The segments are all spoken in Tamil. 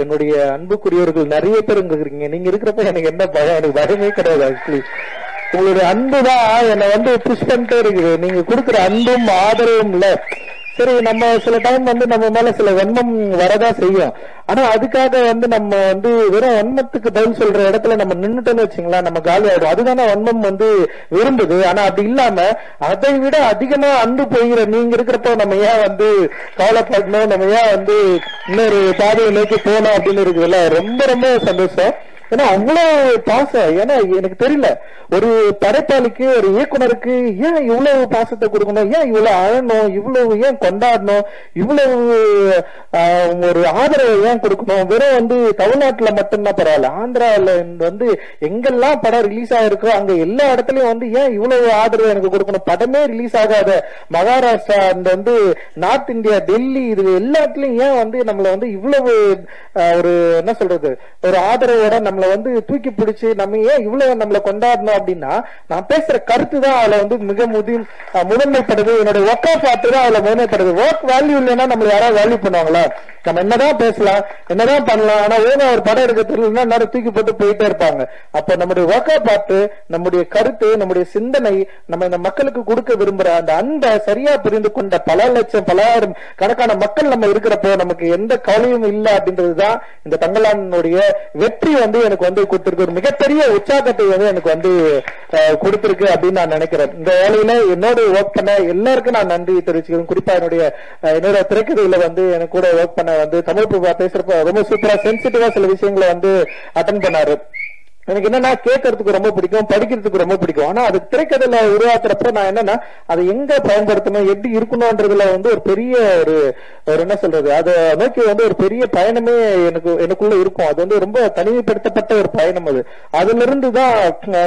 என்னுடைய அன்புக்குரியவர்கள் நிறைய பேர் இங்க இருக்கீங்க. நீங்க இருக்கிறப்ப எனக்கு என்ன பயம், எனக்கு பயமே கிடையாது. ஆக்சுவலி உங்களுடைய அன்புதான் என்னை வந்து புஷ் பண்ணிட்டே இருக்குது. நீங்க கொடுக்குற அன்பும் ஆதரவும் இல்ல. சரி, நம்ம சில டைம் வந்து நம்ம மேல சில வன்மம் வரதான் செய்யும். ஆனா அதுக்காக வந்து நம்ம வந்து வெறும் வன்மத்துக்கு பதில் சொல்ற இடத்துல நம்ம நின்னுட்டோம்னு வச்சுங்களேன், நம்ம காலி ஆயிடும். அதுதானே வன்மம் வந்து விரும்புது. ஆனா அப்படி இல்லாம அதை விட அதிகமா அன்பு போகிற நீங்க இருக்கிறப்போ நம்ம ஏன் வந்து கவலைப்படணும், நம்ம ஏன் வந்து இன்னொரு பாதையை நோக்கி போகணும் அப்படின்னு இருக்குதுல்ல. ரொம்ப ரொம்ப சந்தோஷம். ஏன்னா அவ்வளவு பாசம். ஏன்னா எனக்கு தெரியல, ஒரு படைப்பாளிக்கு ஒரு இயக்குனருக்கு ஏன் இவ்வளவு பாசத்தை கொடுக்கணும், ஏன் இவ்வளவு அழணும், இவ்வளவு ஏன் கொண்டாடணும், இவ்வளவு ஒரு ஆதரவை ஏன் கொடுக்கணும். வெறும் வந்து தமிழ்நாட்டுல மட்டும்தான் பரவாயில்ல, ஆந்திராவில வந்து எங்கெல்லாம் படம் ரிலீஸ் ஆயிருக்கோ அங்க எல்லா இடத்துலயும் வந்து ஏன் இவ்வளவு ஆதரவு எனக்கு கொடுக்கணும். படமே ரிலீஸ் ஆகாத மகாராஷ்டிரா, அந்த வந்து நார்த் இந்தியா, டெல்லி, இது எல்லாத்துலயும் ஏன் வந்து நம்மள வந்து இவ்வளவு ஒரு என்ன சொல்றது ஒரு ஆதரவோட நம்மள வந்து தூக்கி பிடிச்சு நம்ம ஏன் இவ்வளவு நம்மள கொண்டாடணும் அப்படின்னா, நான் பேசுற கருத்து தான் அதுல வந்து மிக முதன்மைப்படுது. என்னுடைய ஒர்க் ஆஃப் ஆர்ட் தான் அதுல முதன்மைப்படுது. ஒர்க் வேல்யூ இல்லைன்னா நம்மள யாராவது வேல்யூ பண்ணுவாங்களா? நம்ம என்னதான் பேசலாம், என்னதான் பண்ணலாம், ஆனா ஓனா ஒரு படம் எடுக்க தெரியலன்னா எல்லாரும் தூக்கி போட்டு போயிட்டே இருப்பாங்க. அப்ப நம்முடைய ஒர்க் ஆஃப் ஆர்ட், நம்முடைய கருத்து, நம்முடைய சிந்தனை, நம்ம இந்த மக்களுக்கு கொடுக்க விரும்புற அந்த அன்பை சரியா புரிந்து கொண்ட பல லட்சம் பலாயிரம் கணக்கான மக்கள் நம்ம இருக்கிறப்போ நமக்கு எந்த கவலையும் இல்லை அப்படின்றதுதான் இந்த தங்கலானுடைய வெற்றி வந்து எனக்கு வந்து கொடுத்திருக்கு. ஒரு மிகப்பெரிய உற்சாகத்தை வந்து எனக்கு வந்து கொடுத்திருக்கு அப்படின்னு நான் நினைக்கிறேன். இந்த வேலையில என்னோட ஒர்க் பண்ண எல்லாருக்கும் நான் நன்றி தெரிவிச்சுக்கிறேன். குறிப்பா என்னோட திரைக்கதையில வந்து எனக்கு கூட ஒர்க் பண்ண வந்து தமிழ் பிரபா பேசுறப்ப ரொம்ப சூப்பரா சென்சிட்டிவா சில விஷயங்களை வந்து அட்டன் பண்ணாரு. எனக்கு என்னன்னா கேட்கறதுக்கு ரொம்ப பிடிக்கும், படிக்கிறதுக்கு ரொம்ப பிடிக்கும். ஆனா அது திரைக்கதையில உருவாக்குறப்ப நான் என்னன்னா அதை எங்க பயன்படுத்தணும், எப்படி இருக்கணும்ன்றதுல வந்து ஒரு பெரிய ஒரு என்ன சொல்றது, அதை நோக்கி வந்து ஒரு பெரிய பயணமே எனக்குள்ள இருக்கும். அது வந்து ரொம்ப தனிமைப்படுத்தப்பட்ட ஒரு பயணம். அதுல இருந்துதான்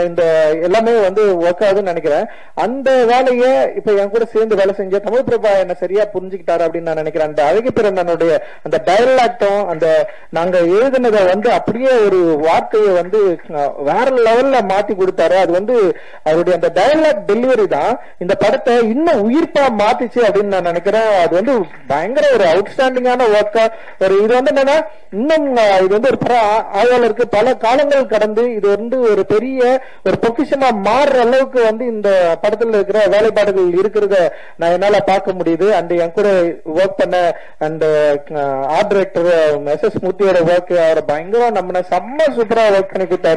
இந்த எல்லாமே வந்து ஒர்க் ஆகுதுன்னு நினைக்கிறேன். அந்த வேலையை இப்ப என் கூட சேர்ந்து வேலை செஞ்ச தமிழ் பிரபா என்ன சரியா புரிஞ்சுக்கிட்டாரு அப்படின்னு நான் நினைக்கிறேன். அந்த அழகிப்பிறனுடைய அந்த டயலாக்டும் அந்த நாங்க எழுதினதை வந்து அப்படியே ஒரு வார்த்தையை வந்து வேற லெவல்ல மாத்தி கொடுத்தாரு. அது வந்து அவருடைய அந்த டயலாக் டெலிவரி தான் இந்த படத்தை இன்னும் உயிர்ப்பா மாத்திச்சு அப்படின்னு நான் நினைக்கிறேன். அது வந்து பயங்கர ஒரு அவுட்ஸ்டாண்டிங்கான ஒர்க்கா ஒரு இது வந்து என்னன்னா இன்னும் இது வந்து ஒரு ஆய்வாளருக்கு பல காலங்கள் கடந்து இது வந்து ஒரு பெரிய ஒரு பொக்கிஷமா மாறுற அளவுக்கு வந்து இந்த படத்துல இருக்கிற வேலைப்பாடுகள் இருக்கிறத நான் என்னால பார்க்க முடியுது. அண்ட் என் கூட ஒர்க் பண்ண அந்த ஆர்ட் டைரக்டர் எஸ்.எஸ். மூர்த்தியோட ஒர்க் அவரை பயங்கரம் நம்ம செம்ம சூப்பரா ஒர்க் பண்ணி கொடுத்தாரு.